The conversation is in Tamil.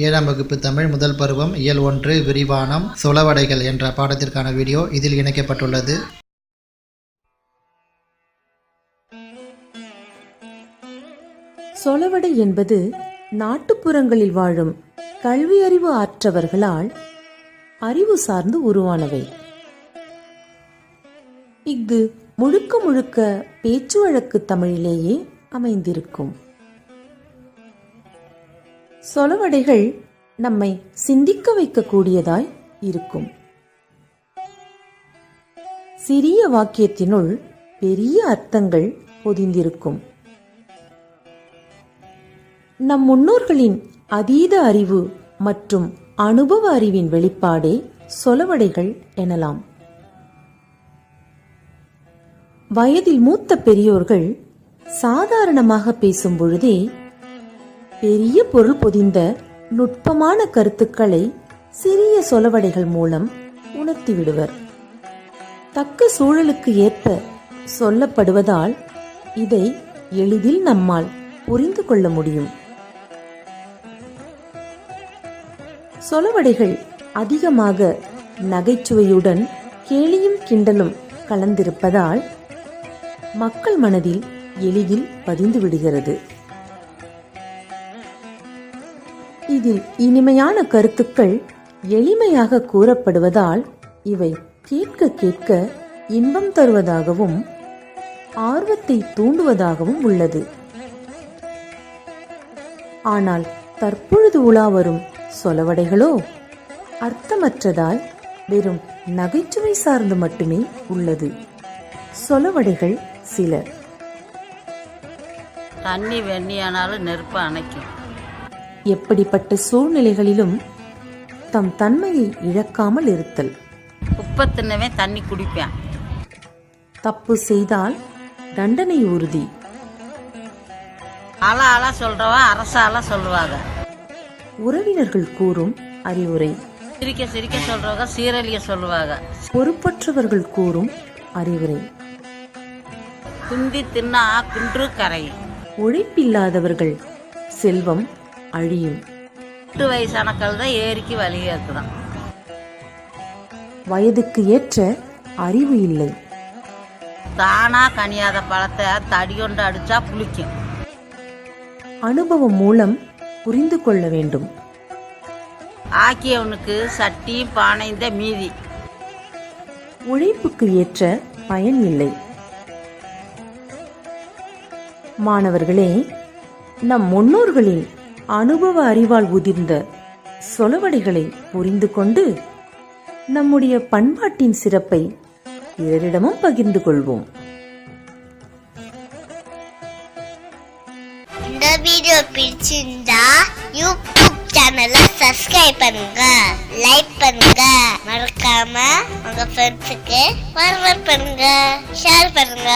7ஆம் வகுப்பு தமிழ் முதல் பருவம் இயல் 1 விரிவானம் சொலவடைகள் என்ற பாடத்திற்கான வீடியோ இதில் இணைக்கப்பட்டுள்ளது. சொலவடை என்பது நாட்டுப்புறங்களில் வாழும் கல்வி அறிவு ஆற்றவர்களால் அறிவு சார்ந்து உருவானவை. இஃது முழுக்க முழுக்க பேச்சு வழக்கு தமிழிலேயே அமைந்திருக்கும். சொலவடைகள் நம்மை சிந்திக்க வைக்கக்கூடியதாய் இருக்கும். சிறிய வாக்கியத்தினுள் பெரிய அர்த்தங்கள் பொதிந்திருக்கும். நம் முன்னோர்களின் அதீத அறிவு மற்றும் அனுபவ அறிவின் வெளிப்பாடே சொலவடைகள் எனலாம். வயதில் மூத்த பெரியோர்கள் சாதாரணமாக பேசும் பொழுதே பெரிய பொருள் பொதிந்த நுட்பமான கருத்துக்களை சிறிய சொலவடைகள் மூலம் உணர்த்திவிடுவர். தக்க சூழலுக்கு ஏற்ப சொல்லப்படுவதால் இதை எளிதில் நம்மால் புரிந்து கொள்ள முடியும். சொலவடைகள் அதிகமாக நகைச்சுவையுடன் கேலியும் கிண்டலும் கலந்திருப்பதால் மக்கள் மனதில் எளிதில் பதிந்து விடுகிறது. இதில் இனிமையான கருத்துக்கள் எளிமையாக கூறப்படுவதால் இவை கேட்க கேட்க இன்பம் தருவதாகவும் ஆர்வத்தை தூண்டுவதாகவும் உள்ளது. ஆனால் தற்பொழுது உலா வரும் சொலவடைகளோ அர்த்தமற்றதாய் வெறும் நகைச்சுவை சார்ந்து மட்டுமே உள்ளது. சொலவடைகள் சில. தண்ணி வெண்ணியானாலும் நெருப்பு அணைக்கும். எப்படிப்பட்ட சூழ்நிலைகளிலும் தம் தன்மையை இழக்காமல் இருத்தல். உப்ப தின்னவே தண்ணி குடிப்பேன். தப்பு செய்தால் தண்டனை உறுதி. ஆளா சொல்றவா அரசால சொல்லுவாங்க. உறவினர்கள் கூறும் அறிவுரை. சிரிக்க சிரிக்க சொல்றவங்க சீரழிய சொல்லுவாங்க. பொறுப்பற்றவர்கள் கூறும் அறிவுரை. குந்தி தின்னா குன்று கரையும். உழைப்பில்லாதவர்கள் செல்வம் அழியும். 8 வயசானக்கள் தான் ஏரிக்கு வழியேற்குதான். வயதுக்கு ஏற்ற அறிவு இல்லை. தானா கனியாத பழத்தை தடி கொண்டு அடிச்சா புளிக்கும். அனுபவம் மூலம் புரிந்து கொள்ள வேண்டும். ஆக்கியவனுக்கு சட்டி பானைந்த மீதி. உழைப்புக்கு ஏற்ற பயன் இல்லை. மாணவர்களே, நம் முன்னோர்களின் அனுபவ அறிவால் உதிர்ந்த சொலவடைகளை புரிந்து கொண்டு நம்முடைய பண்பாட்டின் சிறப்பை பிறரிடமும் பகிர்ந்து கொள்வோம். இந்த வீடியோ பிடிச்சிருந்தா யூடியூப் சேனலை சப்ஸ்கிரைப் பண்ணுங்க, லைக் பண்ணுங்க, மறக்காம உங்க ஃப்ரெண்ட்ஸுக்கு ஃபார்வர்ட் பண்ணுங்க, ஷேர் பண்ணுங்க.